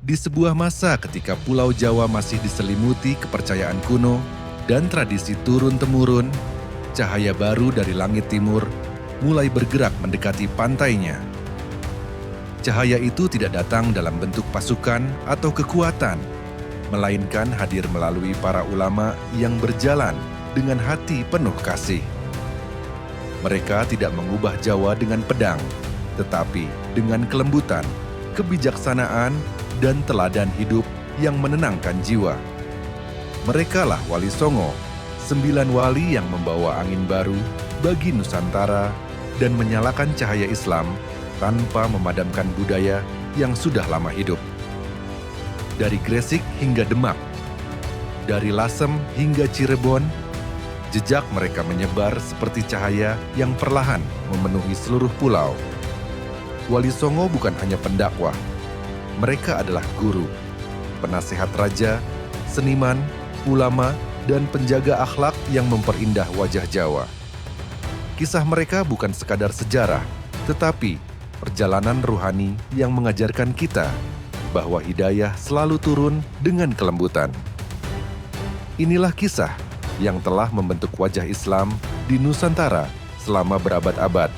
Di sebuah masa ketika Pulau Jawa masih diselimuti kepercayaan kuno dan tradisi turun-temurun, cahaya baru dari langit timur mulai bergerak mendekati pantainya. Cahaya itu tidak datang dalam bentuk pasukan atau kekuatan, melainkan hadir melalui para ulama yang berjalan dengan hati penuh kasih. Mereka tidak mengubah Jawa dengan pedang, tetapi dengan kelembutan, kebijaksanaan, dan teladan hidup yang menenangkan jiwa. Merekalah Wali Songo, 9 wali yang membawa angin baru bagi Nusantara dan menyalakan cahaya Islam tanpa memadamkan budaya yang sudah lama hidup. Dari Gresik hingga Demak, dari Lasem hingga Cirebon, jejak mereka menyebar seperti cahaya yang perlahan memenuhi seluruh pulau. Wali Songo bukan hanya pendakwah, mereka adalah guru, penasehat raja, seniman, ulama, dan penjaga akhlak yang memperindah wajah Jawa. Kisah mereka bukan sekadar sejarah, tetapi perjalanan ruhani yang mengajarkan kita bahwa hidayah selalu turun dengan kelembutan. Inilah kisah yang telah membentuk wajah Islam di Nusantara selama berabad-abad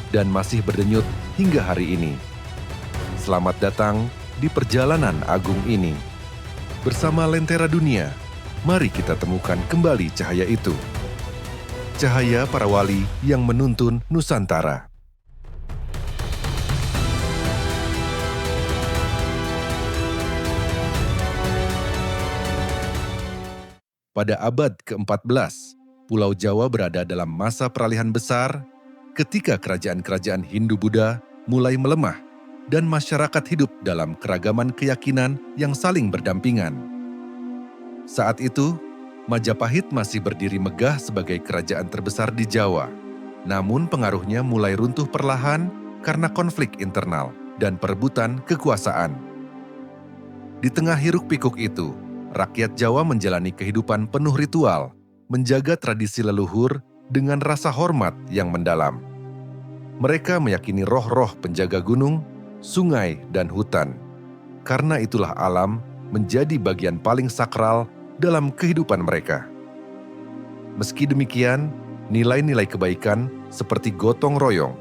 dan masih berdenyut hingga hari ini. Selamat datang di perjalanan agung ini. Bersama Lentera Dunia, mari kita temukan kembali cahaya itu. Cahaya para wali yang menuntun Nusantara. Pada abad ke-14, Pulau Jawa berada dalam masa peralihan besar ketika kerajaan-kerajaan Hindu-Buddha mulai melemah dan masyarakat hidup dalam keragaman keyakinan yang saling berdampingan. Saat itu, Majapahit masih berdiri megah sebagai kerajaan terbesar di Jawa, namun pengaruhnya mulai runtuh perlahan karena konflik internal dan perebutan kekuasaan. Di tengah hiruk-pikuk itu, rakyat Jawa menjalani kehidupan penuh ritual, menjaga tradisi leluhur dengan rasa hormat yang mendalam. Mereka meyakini roh-roh penjaga gunung, sungai, dan hutan. Karena itulah alam menjadi bagian paling sakral dalam kehidupan mereka. Meski demikian, nilai-nilai kebaikan seperti gotong royong,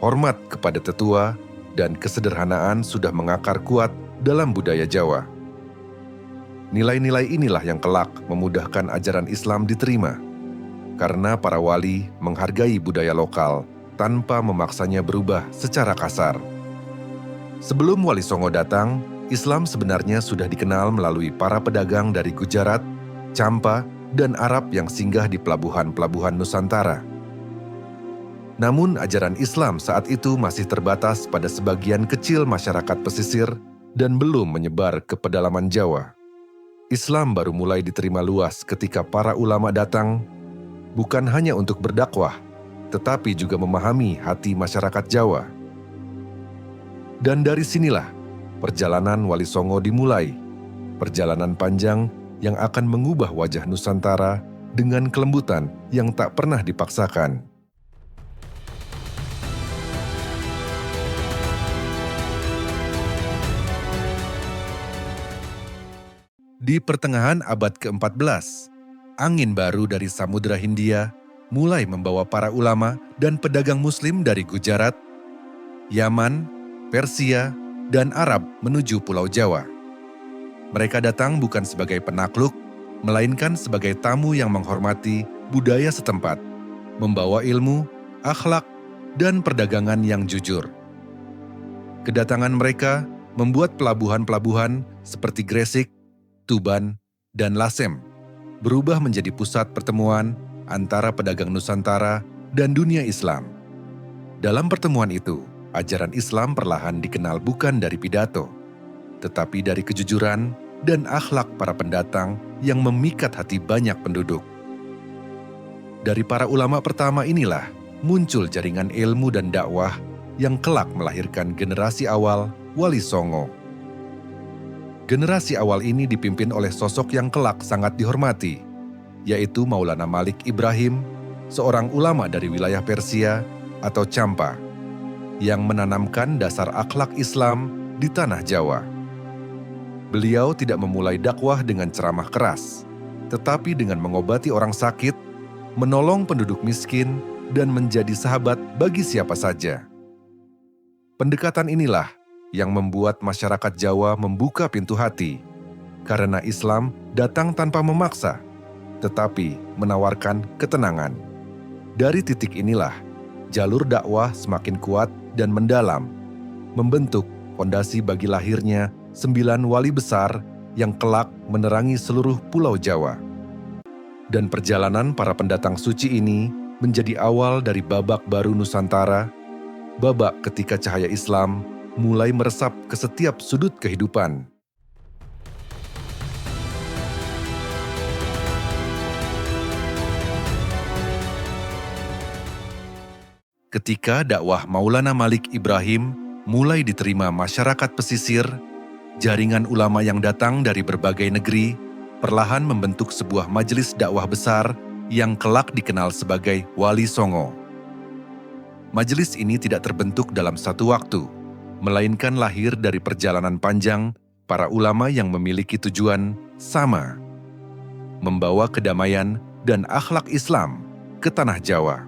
hormat kepada tetua, dan kesederhanaan sudah mengakar kuat dalam budaya Jawa. Nilai-nilai inilah yang kelak memudahkan ajaran Islam diterima, karena para wali menghargai budaya lokal tanpa memaksanya berubah secara kasar. Sebelum Wali Songo datang, Islam sebenarnya sudah dikenal melalui para pedagang dari Gujarat, Champa, dan Arab yang singgah di pelabuhan-pelabuhan Nusantara. Namun ajaran Islam saat itu masih terbatas pada sebagian kecil masyarakat pesisir dan belum menyebar ke pedalaman Jawa. Islam baru mulai diterima luas ketika para ulama datang, bukan hanya untuk berdakwah, tetapi juga memahami hati masyarakat Jawa. Dan dari sinilah perjalanan Wali Songo dimulai, perjalanan panjang yang akan mengubah wajah Nusantara dengan kelembutan yang tak pernah dipaksakan. Di pertengahan abad ke-14, angin baru dari Samudra Hindia mulai membawa para ulama dan pedagang Muslim dari Gujarat, Yaman, Persia, dan Arab menuju Pulau Jawa. Mereka datang bukan sebagai penakluk, melainkan sebagai tamu yang menghormati budaya setempat, membawa ilmu, akhlak, dan perdagangan yang jujur. Kedatangan mereka membuat pelabuhan-pelabuhan seperti Gresik, Tuban, dan Lasem berubah menjadi pusat pertemuan antara pedagang Nusantara dan dunia Islam. Dalam pertemuan itu, ajaran Islam perlahan dikenal bukan dari pidato, tetapi dari kejujuran dan akhlak para pendatang yang memikat hati banyak penduduk. Dari para ulama pertama inilah muncul jaringan ilmu dan dakwah yang kelak melahirkan generasi awal Wali Songo. Generasi awal ini dipimpin oleh sosok yang kelak sangat dihormati, yaitu Maulana Malik Ibrahim, seorang ulama dari wilayah Persia atau Champa, yang menanamkan dasar akhlak Islam di tanah Jawa. Beliau tidak memulai dakwah dengan ceramah keras, tetapi dengan mengobati orang sakit, menolong penduduk miskin, dan menjadi sahabat bagi siapa saja. Pendekatan inilah yang membuat masyarakat Jawa membuka pintu hati, karena Islam datang tanpa memaksa, tetapi menawarkan ketenangan. Dari titik inilah, jalur dakwah semakin kuat dan mendalam, membentuk fondasi bagi lahirnya 9 wali besar yang kelak menerangi seluruh Pulau Jawa. Dan perjalanan para pendatang suci ini menjadi awal dari babak baru Nusantara, babak ketika cahaya Islam mulai meresap ke setiap sudut kehidupan. Ketika dakwah Maulana Malik Ibrahim mulai diterima masyarakat pesisir, jaringan ulama yang datang dari berbagai negeri perlahan membentuk sebuah majelis dakwah besar yang kelak dikenal sebagai Wali Songo. Majelis ini tidak terbentuk dalam satu waktu, melainkan lahir dari perjalanan panjang para ulama yang memiliki tujuan sama, membawa kedamaian dan akhlak Islam ke tanah Jawa.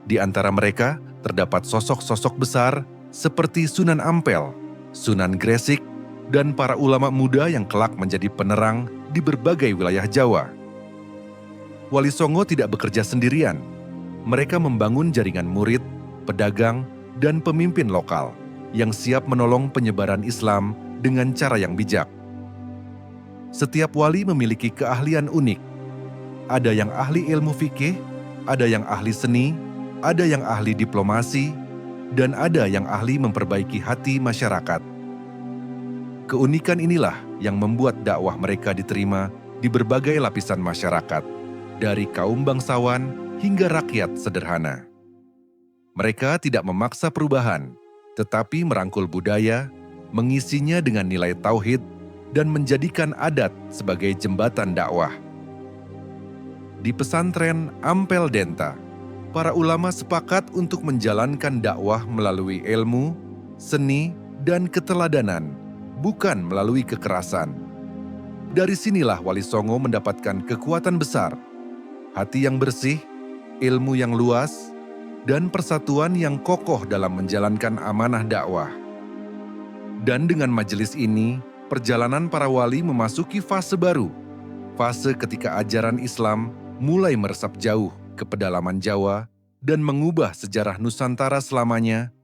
Di antara mereka terdapat sosok-sosok besar seperti Sunan Ampel, Sunan Gresik, dan para ulama muda yang kelak menjadi penerang di berbagai wilayah Jawa. Wali Songo tidak bekerja sendirian. Mereka membangun jaringan murid, pedagang, dan pemimpin lokal yang siap menolong penyebaran Islam dengan cara yang bijak. Setiap wali memiliki keahlian unik. Ada yang ahli ilmu fikih, ada yang ahli seni, ada yang ahli diplomasi, dan ada yang ahli memperbaiki hati masyarakat. Keunikan inilah yang membuat dakwah mereka diterima di berbagai lapisan masyarakat, dari kaum bangsawan hingga rakyat sederhana. Mereka tidak memaksa perubahan, tetapi merangkul budaya, mengisinya dengan nilai tauhid, dan menjadikan adat sebagai jembatan dakwah. Di pesantren Ampel Denta, para ulama sepakat untuk menjalankan dakwah melalui ilmu, seni, dan keteladanan, bukan melalui kekerasan. Dari sinilah Wali Songo mendapatkan kekuatan besar, hati yang bersih, ilmu yang luas, dan persatuan yang kokoh dalam menjalankan amanah dakwah. Dan dengan majelis ini, perjalanan para wali memasuki fase baru, fase ketika ajaran Islam mulai meresap jauh ke pedalaman Jawa dan mengubah sejarah Nusantara selamanya.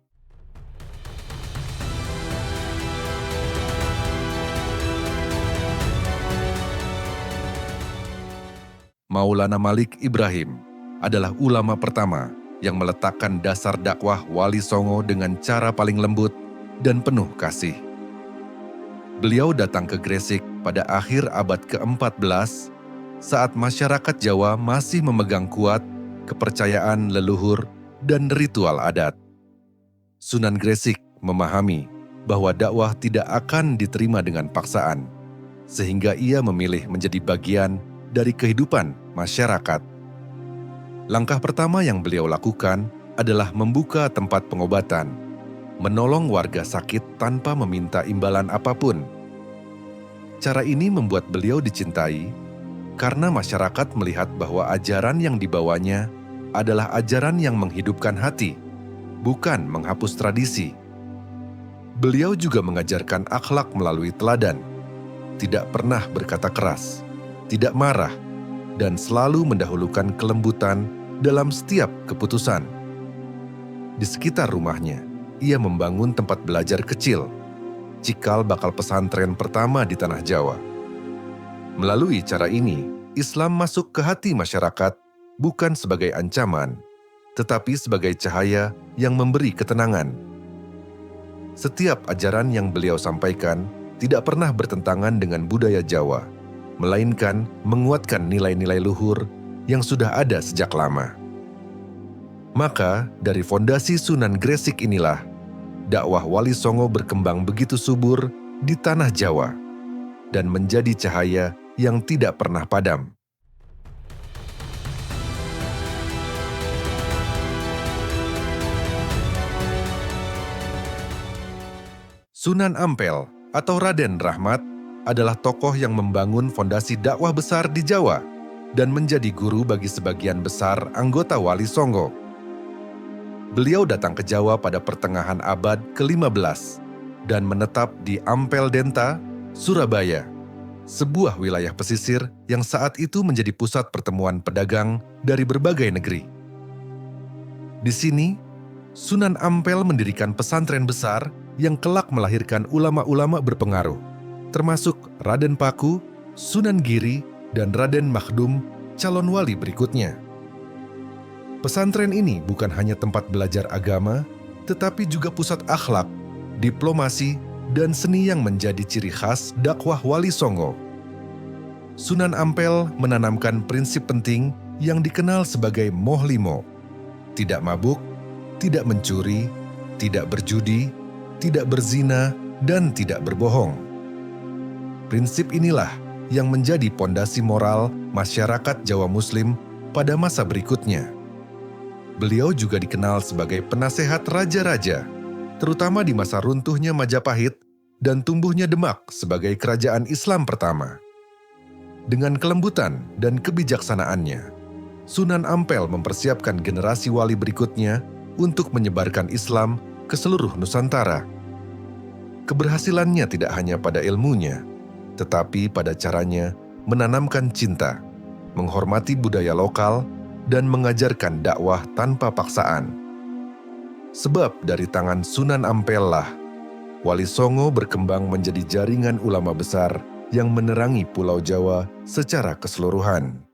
Maulana Malik Ibrahim adalah ulama pertama yang meletakkan dasar dakwah Wali Songo dengan cara paling lembut dan penuh kasih. Beliau datang ke Gresik pada akhir abad ke-14 saat masyarakat Jawa masih memegang kuat kepercayaan leluhur dan ritual adat. Sunan Gresik memahami bahwa dakwah tidak akan diterima dengan paksaan, sehingga ia memilih menjadi bagian dari kehidupan masyarakat. Langkah pertama yang beliau lakukan adalah membuka tempat pengobatan, menolong warga sakit tanpa meminta imbalan apapun. Cara ini membuat beliau dicintai karena masyarakat melihat bahwa ajaran yang dibawanya adalah ajaran yang menghidupkan hati, bukan menghapus tradisi. Beliau juga mengajarkan akhlak melalui teladan, tidak pernah berkata keras, tidak marah, dan selalu mendahulukan kelembutan dalam setiap keputusan. Di sekitar rumahnya, ia membangun tempat belajar kecil, cikal bakal pesantren pertama di tanah Jawa. Melalui cara ini, Islam masuk ke hati masyarakat bukan sebagai ancaman, tetapi sebagai cahaya yang memberi ketenangan. Setiap ajaran yang beliau sampaikan tidak pernah bertentangan dengan budaya Jawa, melainkan menguatkan nilai-nilai luhur yang sudah ada sejak lama. Maka, dari fondasi Sunan Gresik inilah, dakwah Wali Songo berkembang begitu subur di tanah Jawa dan menjadi cahaya yang tidak pernah padam. Sunan Ampel atau Raden Rahmat adalah tokoh yang membangun fondasi dakwah besar di Jawa dan menjadi guru bagi sebagian besar anggota Wali Songo. Beliau datang ke Jawa pada pertengahan abad ke-15 dan menetap di Ampel Denta, Surabaya, sebuah wilayah pesisir yang saat itu menjadi pusat pertemuan pedagang dari berbagai negeri. Di sini, Sunan Ampel mendirikan pesantren besar yang kelak melahirkan ulama-ulama berpengaruh, termasuk Raden Paku, Sunan Giri, dan Raden Makhdum, calon wali berikutnya. Pesantren ini bukan hanya tempat belajar agama, tetapi juga pusat akhlak, diplomasi, dan seni yang menjadi ciri khas dakwah Wali Songo. Sunan Ampel menanamkan prinsip penting yang dikenal sebagai Moh Limo, tidak mabuk, tidak mencuri, tidak berjudi, tidak berzina, dan tidak berbohong. Prinsip inilah yang menjadi pondasi moral masyarakat Jawa Muslim pada masa berikutnya. Beliau juga dikenal sebagai penasehat raja-raja, terutama di masa runtuhnya Majapahit dan tumbuhnya Demak sebagai kerajaan Islam pertama. Dengan kelembutan dan kebijaksanaannya, Sunan Ampel mempersiapkan generasi wali berikutnya untuk menyebarkan Islam ke seluruh Nusantara. Keberhasilannya tidak hanya pada ilmunya, tetapi pada caranya menanamkan cinta, menghormati budaya lokal, dan mengajarkan dakwah tanpa paksaan. Sebab dari tangan Sunan Ampel lah, Wali Songo berkembang menjadi jaringan ulama besar yang menerangi Pulau Jawa secara keseluruhan.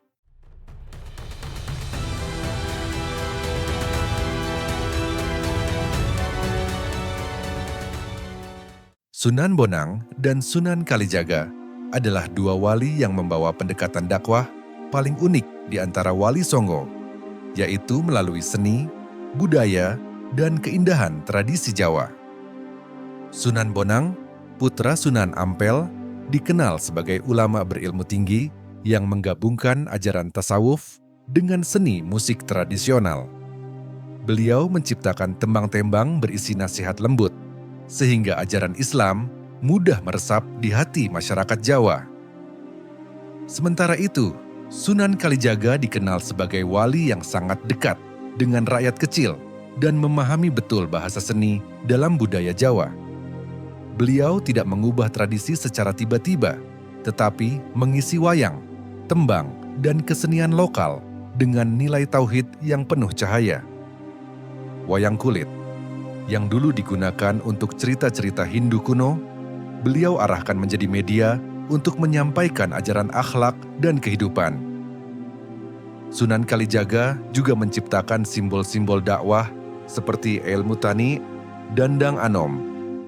Sunan Bonang dan Sunan Kalijaga adalah dua wali yang membawa pendekatan dakwah paling unik di antara Wali Songo, yaitu melalui seni, budaya, dan keindahan tradisi Jawa. Sunan Bonang, putra Sunan Ampel, dikenal sebagai ulama berilmu tinggi yang menggabungkan ajaran tasawuf dengan seni musik tradisional. Beliau menciptakan tembang-tembang berisi nasihat lembut, sehingga ajaran Islam mudah meresap di hati masyarakat Jawa. Sementara itu, Sunan Kalijaga dikenal sebagai wali yang sangat dekat dengan rakyat kecil dan memahami betul bahasa seni dalam budaya Jawa. Beliau tidak mengubah tradisi secara tiba-tiba, tetapi mengisi wayang, tembang, dan kesenian lokal dengan nilai tauhid yang penuh cahaya. Wayang kulit yang dulu digunakan untuk cerita-cerita Hindu kuno, beliau arahkan menjadi media untuk menyampaikan ajaran akhlak dan kehidupan. Sunan Kalijaga juga menciptakan simbol-simbol dakwah seperti ilmu tani, dandang anom,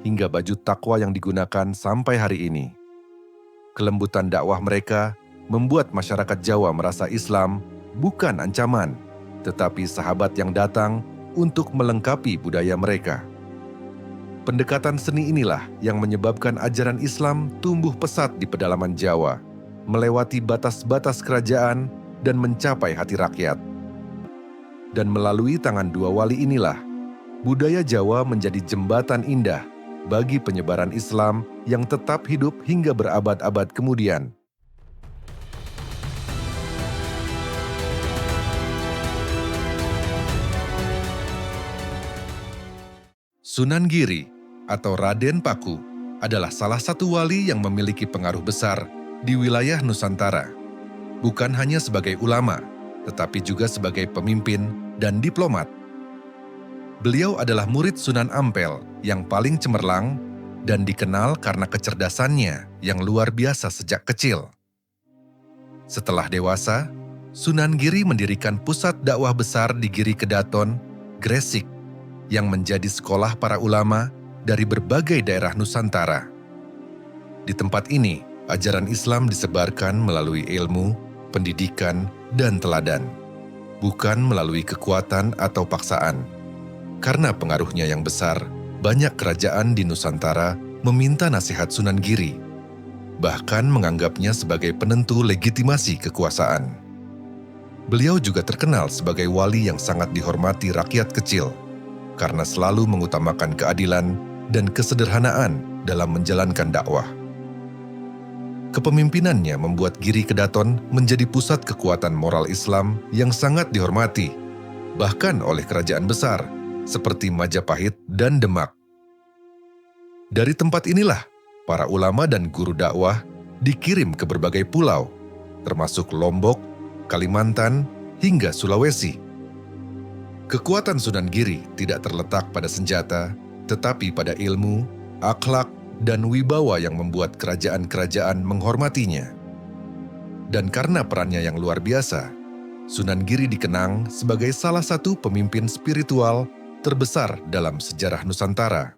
hingga baju takwa yang digunakan sampai hari ini. Kelembutan dakwah mereka membuat masyarakat Jawa merasa Islam bukan ancaman, tetapi sahabat yang datang untuk melengkapi budaya mereka. Pendekatan seni inilah yang menyebabkan ajaran Islam tumbuh pesat di pedalaman Jawa, melewati batas-batas kerajaan dan mencapai hati rakyat. Dan melalui tangan dua wali inilah, budaya Jawa menjadi jembatan indah bagi penyebaran Islam yang tetap hidup hingga berabad-abad kemudian. Sunan Giri atau Raden Paku adalah salah satu wali yang memiliki pengaruh besar di wilayah Nusantara. Bukan hanya sebagai ulama, tetapi juga sebagai pemimpin dan diplomat. Beliau adalah murid Sunan Ampel yang paling cemerlang dan dikenal karena kecerdasannya yang luar biasa sejak kecil. Setelah dewasa, Sunan Giri mendirikan pusat dakwah besar di Giri Kedaton, Gresik, yang menjadi sekolah para ulama dari berbagai daerah Nusantara. Di tempat ini, ajaran Islam disebarkan melalui ilmu, pendidikan, dan teladan, bukan melalui kekuatan atau paksaan. Karena pengaruhnya yang besar, banyak kerajaan di Nusantara meminta nasihat Sunan Giri, bahkan menganggapnya sebagai penentu legitimasi kekuasaan. Beliau juga terkenal sebagai wali yang sangat dihormati rakyat kecil, karena selalu mengutamakan keadilan dan kesederhanaan dalam menjalankan dakwah. Kepemimpinannya membuat Giri Kedaton menjadi pusat kekuatan moral Islam yang sangat dihormati, bahkan oleh kerajaan besar seperti Majapahit dan Demak. Dari tempat inilah, para ulama dan guru dakwah dikirim ke berbagai pulau, termasuk Lombok, Kalimantan, hingga Sulawesi. Kekuatan Sunan Giri tidak terletak pada senjata, tetapi pada ilmu, akhlak, dan wibawa yang membuat kerajaan-kerajaan menghormatinya. Dan karena perannya yang luar biasa, Sunan Giri dikenang sebagai salah satu pemimpin spiritual terbesar dalam sejarah Nusantara.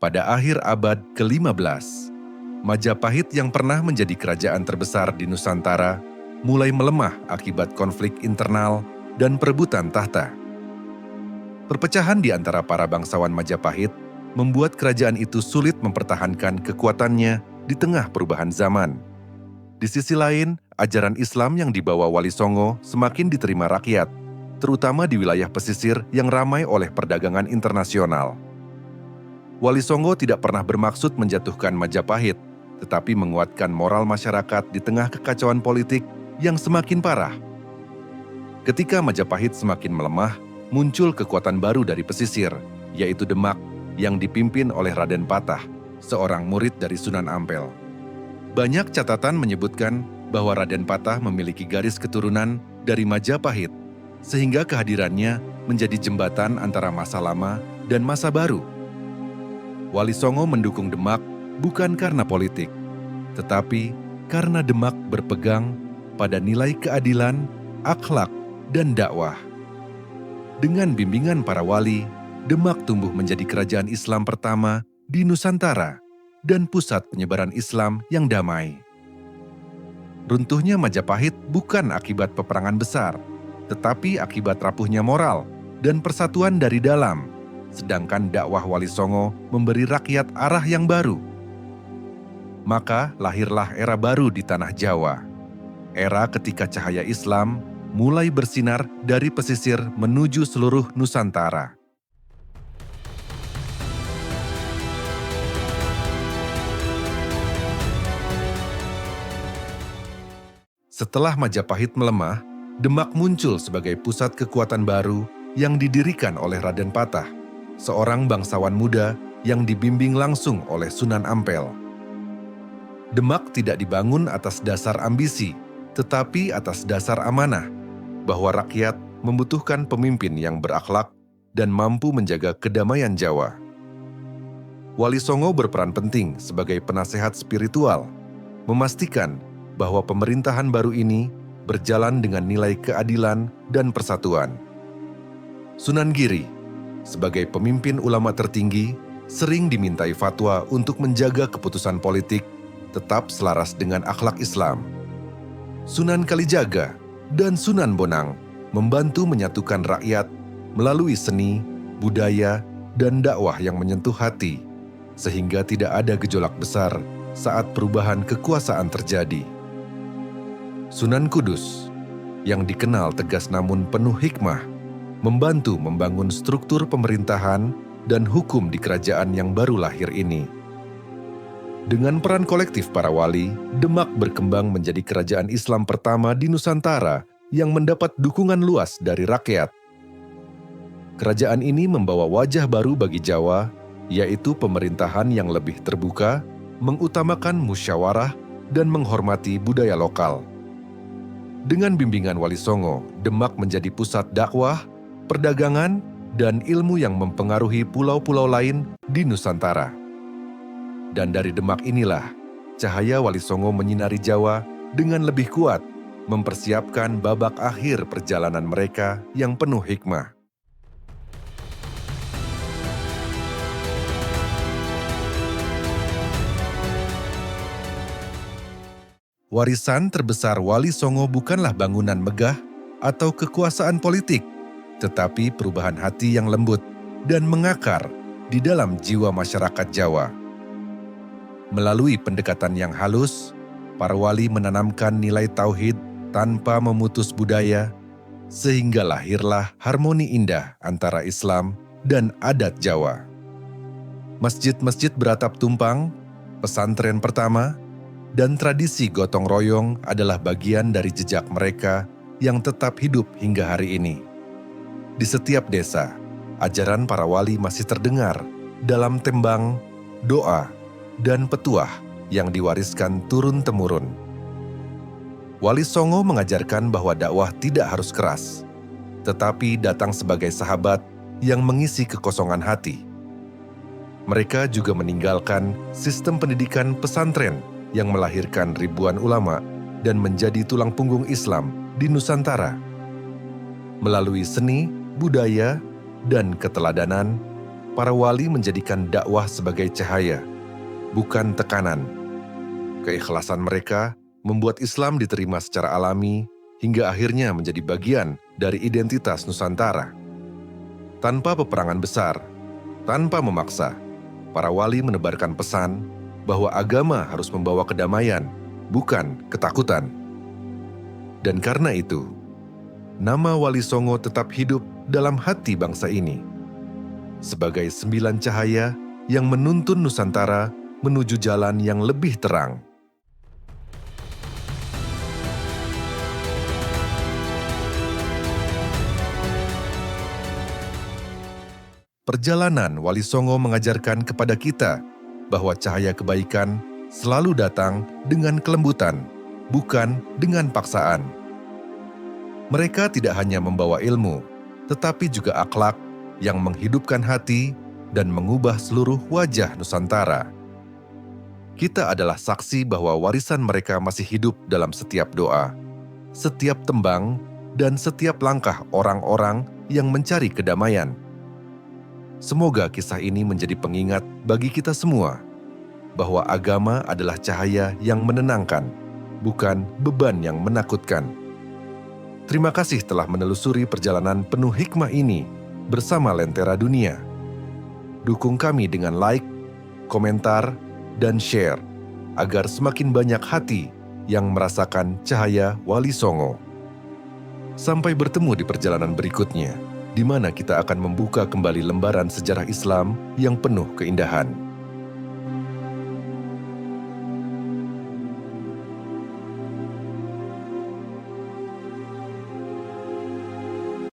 Pada akhir abad ke-15, Majapahit yang pernah menjadi kerajaan terbesar di Nusantara mulai melemah akibat konflik internal dan perebutan tahta. Perpecahan di antara para bangsawan Majapahit membuat kerajaan itu sulit mempertahankan kekuatannya di tengah perubahan zaman. Di sisi lain, ajaran Islam yang dibawa Wali Songo semakin diterima rakyat, terutama di wilayah pesisir yang ramai oleh perdagangan internasional. Wali Songo tidak pernah bermaksud menjatuhkan Majapahit, tetapi menguatkan moral masyarakat di tengah kekacauan politik yang semakin parah. Ketika Majapahit semakin melemah, muncul kekuatan baru dari pesisir, yaitu Demak, yang dipimpin oleh Raden Patah, seorang murid dari Sunan Ampel. Banyak catatan menyebutkan bahwa Raden Patah memiliki garis keturunan dari Majapahit, sehingga kehadirannya menjadi jembatan antara masa lama dan masa baru. Wali Songo mendukung Demak bukan karena politik, tetapi karena Demak berpegang pada nilai keadilan, akhlak, dan dakwah. Dengan bimbingan para wali, Demak tumbuh menjadi kerajaan Islam pertama di Nusantara dan pusat penyebaran Islam yang damai. Runtuhnya Majapahit bukan akibat peperangan besar, tetapi akibat rapuhnya moral dan persatuan dari dalam, sedangkan dakwah Wali Songo memberi rakyat arah yang baru. Maka lahirlah era baru di tanah Jawa. Era ketika cahaya Islam mulai bersinar dari pesisir menuju seluruh Nusantara. Setelah Majapahit melemah, Demak muncul sebagai pusat kekuatan baru yang didirikan oleh Raden Patah, seorang bangsawan muda yang dibimbing langsung oleh Sunan Ampel. Demak tidak dibangun atas dasar ambisi, tetapi atas dasar amanah, bahwa rakyat membutuhkan pemimpin yang berakhlak dan mampu menjaga kedamaian Jawa. Wali Songo berperan penting sebagai penasehat spiritual, memastikan bahwa pemerintahan baru ini berjalan dengan nilai keadilan dan persatuan. Sunan Giri, sebagai pemimpin ulama tertinggi, sering dimintai fatwa untuk menjaga keputusan politik tetap selaras dengan akhlak Islam. Sunan Kalijaga dan Sunan Bonang membantu menyatukan rakyat melalui seni, budaya, dan dakwah yang menyentuh hati, sehingga tidak ada gejolak besar saat perubahan kekuasaan terjadi. Sunan Kudus, yang dikenal tegas namun penuh hikmah, membantu membangun struktur pemerintahan dan hukum di kerajaan yang baru lahir ini. Dengan peran kolektif para wali, Demak berkembang menjadi kerajaan Islam pertama di Nusantara yang mendapat dukungan luas dari rakyat. Kerajaan ini membawa wajah baru bagi Jawa, yaitu pemerintahan yang lebih terbuka, mengutamakan musyawarah, dan menghormati budaya lokal. Dengan bimbingan Wali Songo, Demak menjadi pusat dakwah, perdagangan, dan ilmu yang mempengaruhi pulau-pulau lain di Nusantara. Dan dari Demak inilah, cahaya Wali Songo menyinari Jawa dengan lebih kuat, mempersiapkan babak akhir perjalanan mereka yang penuh hikmah. Warisan terbesar Wali Songo bukanlah bangunan megah atau kekuasaan politik, tetapi perubahan hati yang lembut dan mengakar di dalam jiwa masyarakat Jawa. Melalui pendekatan yang halus, para wali menanamkan nilai tauhid, tanpa memutus budaya, sehingga lahirlah harmoni indah antara Islam dan adat Jawa. Masjid-masjid beratap tumpang, pesantren pertama, dan tradisi gotong royong adalah bagian dari jejak mereka yang tetap hidup hingga hari ini. Di setiap desa, ajaran para wali masih terdengar dalam tembang, doa, dan petuah yang diwariskan turun-temurun. Wali Songo mengajarkan bahwa dakwah tidak harus keras, tetapi datang sebagai sahabat yang mengisi kekosongan hati. Mereka juga meninggalkan sistem pendidikan pesantren yang melahirkan ribuan ulama dan menjadi tulang punggung Islam di Nusantara. Melalui seni, budaya, dan keteladanan, para wali menjadikan dakwah sebagai cahaya, bukan tekanan. Keikhlasan mereka membuat Islam diterima secara alami hingga akhirnya menjadi bagian dari identitas Nusantara. Tanpa peperangan besar, tanpa memaksa, para wali menebarkan pesan bahwa agama harus membawa kedamaian, bukan ketakutan. Dan karena itu, nama Wali Songo tetap hidup dalam hati bangsa ini sebagai 9 cahaya yang menuntun Nusantara menuju jalan yang lebih terang. Perjalanan Wali Songo mengajarkan kepada kita bahwa cahaya kebaikan selalu datang dengan kelembutan, bukan dengan paksaan. Mereka tidak hanya membawa ilmu, tetapi juga akhlak yang menghidupkan hati dan mengubah seluruh wajah Nusantara. Kita adalah saksi bahwa warisan mereka masih hidup dalam setiap doa, setiap tembang, dan setiap langkah orang-orang yang mencari kedamaian. Semoga kisah ini menjadi pengingat bagi kita semua bahwa agama adalah cahaya yang menenangkan, bukan beban yang menakutkan. Terima kasih telah menelusuri perjalanan penuh hikmah ini bersama Lentera Dunia. Dukung kami dengan like, komentar, dan share agar semakin banyak hati yang merasakan cahaya Wali Songo. Sampai bertemu di perjalanan berikutnya, di mana kita akan membuka kembali lembaran sejarah Islam yang penuh keindahan.